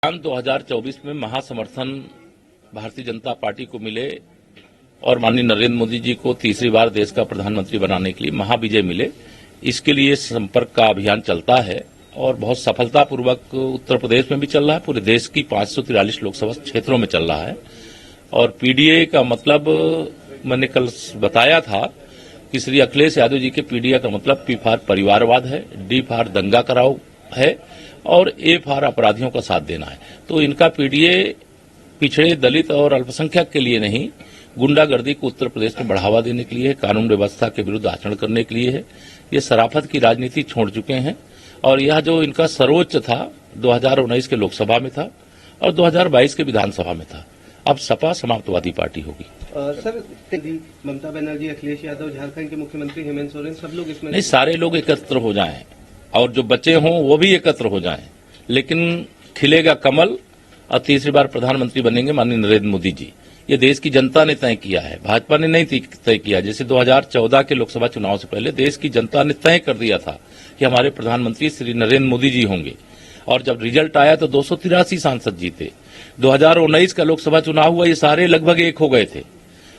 2024 में महासमर्थन भारतीय जनता पार्टी को मिले और माननीय नरेंद्र मोदी जी को तीसरी बार देश का प्रधानमंत्री बनाने के लिए महाविजय मिले, इसके लिए संपर्क का अभियान चलता है और बहुत सफलतापूर्वक उत्तर प्रदेश में भी चल रहा है, पूरे देश की 543 लोकसभा क्षेत्रों में चल रहा है। और पीडीए का मतलब मैंने कल बताया था कि श्री अखिलेश यादव जी के पीडीए का मतलब पी फॉर परिवारवाद है, डी फॉर दंगा कराओ है और ए फॉर अपराधियों का साथ देना है। तो इनका पीडीए पिछड़े, दलित और अल्पसंख्यक के लिए नहीं, गुंडागर्दी को उत्तर प्रदेश में बढ़ावा देने के लिए है, कानून व्यवस्था के विरुद्ध आचरण करने के लिए है। ये शराफत की राजनीति छोड़ चुके हैं और यह जो इनका सर्वोच्च था 2019 के लोकसभा में था और 2022 के विधानसभा में था, अब सपा समाप्तवादी पार्टी होगी। सर, ममता बनर्जी, अखिलेश यादव, झारखंड के मुख्यमंत्री हेमंत सोरेन, सब लोग इसमें नहीं, सारे लोग एकत्र हो जाएं और जो बचे हों वो भी एकत्र हो जाएं, लेकिन खिलेगा कमल और तीसरी बार प्रधानमंत्री बनेंगे माननीय नरेंद्र मोदी जी। ये देश की जनता ने तय किया है, भाजपा ने नहीं तय किया। जैसे 2014 के लोकसभा चुनाव से पहले देश की जनता ने तय कर दिया था कि हमारे प्रधानमंत्री श्री नरेंद्र मोदी जी होंगे और जब रिजल्ट आया तो 283 सांसद जीते। 2019 का लोकसभा चुनाव हुआ, ये सारे लगभग एक हो गए थे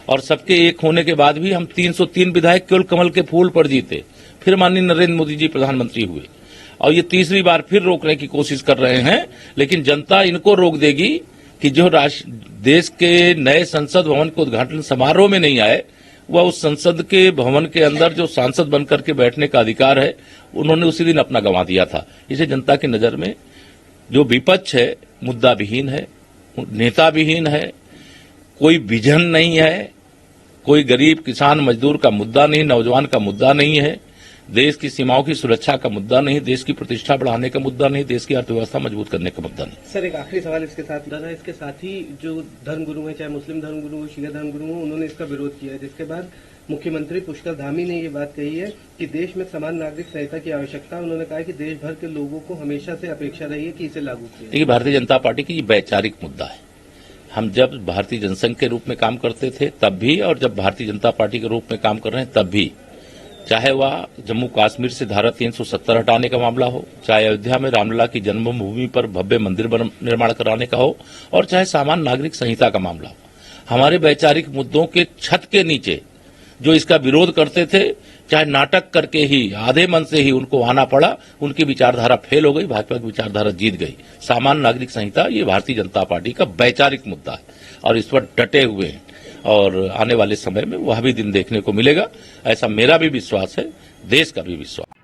और सबके एक होने के बाद भी हम 303 विधायक केवल कमल के फूल पर जीते। फिर माननीय नरेंद्र मोदी जी प्रधानमंत्री हुए और ये तीसरी बार फिर रोकने की कोशिश कर रहे हैं, लेकिन जनता इनको रोक देगी कि जो देश के नए संसद भवन के उद्घाटन समारोह में नहीं आए, वह उस संसद के भवन के अंदर जो सांसद बनकर के बैठने का अधिकार है उन्होंने उसी दिन अपना गंवा दिया था। इसे जनता की नजर में जो विपक्ष है मुद्दा विहीन है, नेता विहीन है, कोई विजन नहीं है, कोई गरीब किसान मजदूर का मुद्दा नहीं, नौजवान का मुद्दा नहीं है, देश की सीमाओं की सुरक्षा का मुद्दा नहीं, देश की प्रतिष्ठा बढ़ाने का मुद्दा नहीं, देश की अर्थव्यवस्था मजबूत करने का मुद्दा नहीं। सर, एक आखिरी सवाल इसके साथ दादा, इसके साथ ही जो धर्मगुरु है, चाहे मुस्लिम धर्मगुरु हो, शिया धर्मगुरु हो, उन्होंने इसका विरोध किया है, जिसके बाद मुख्यमंत्री पुष्कर धामी ने ये बात कही है कि देश में समान नागरिक संहिता की आवश्यकता। उन्होंने कहा कि देश भर के लोगों को हमेशा से अपेक्षा रही है कि इसे लागू किया। देखिए, भारतीय जनता पार्टी की वैचारिक मुद्दा है। हम जब भारतीय जनसंघ के रूप में काम करते थे तब भी और जब भारतीय जनता पार्टी के रूप में काम कर रहे हैं तब भी, चाहे वह जम्मू कश्मीर से धारा 370 हटाने का मामला हो, चाहे अयोध्या में रामलला की जन्मभूमि पर भव्य मंदिर निर्माण कराने का हो और चाहे सामान्य नागरिक संहिता का मामला हो, हमारे वैचारिक मुद्दों के छत के नीचे जो इसका विरोध करते थे, चाहे नाटक करके ही आधे मन से ही उनको आना पड़ा, उनकी विचारधारा फेल हो गई, भाजपा की विचारधारा जीत गई। सामान्य नागरिक संहिता ये भारतीय जनता पार्टी का वैचारिक मुद्दा है और इस पर डटे हुए हैं और आने वाले समय में वह भी दिन देखने को मिलेगा, ऐसा मेरा भी विश्वास है, देश का भी विश्वास।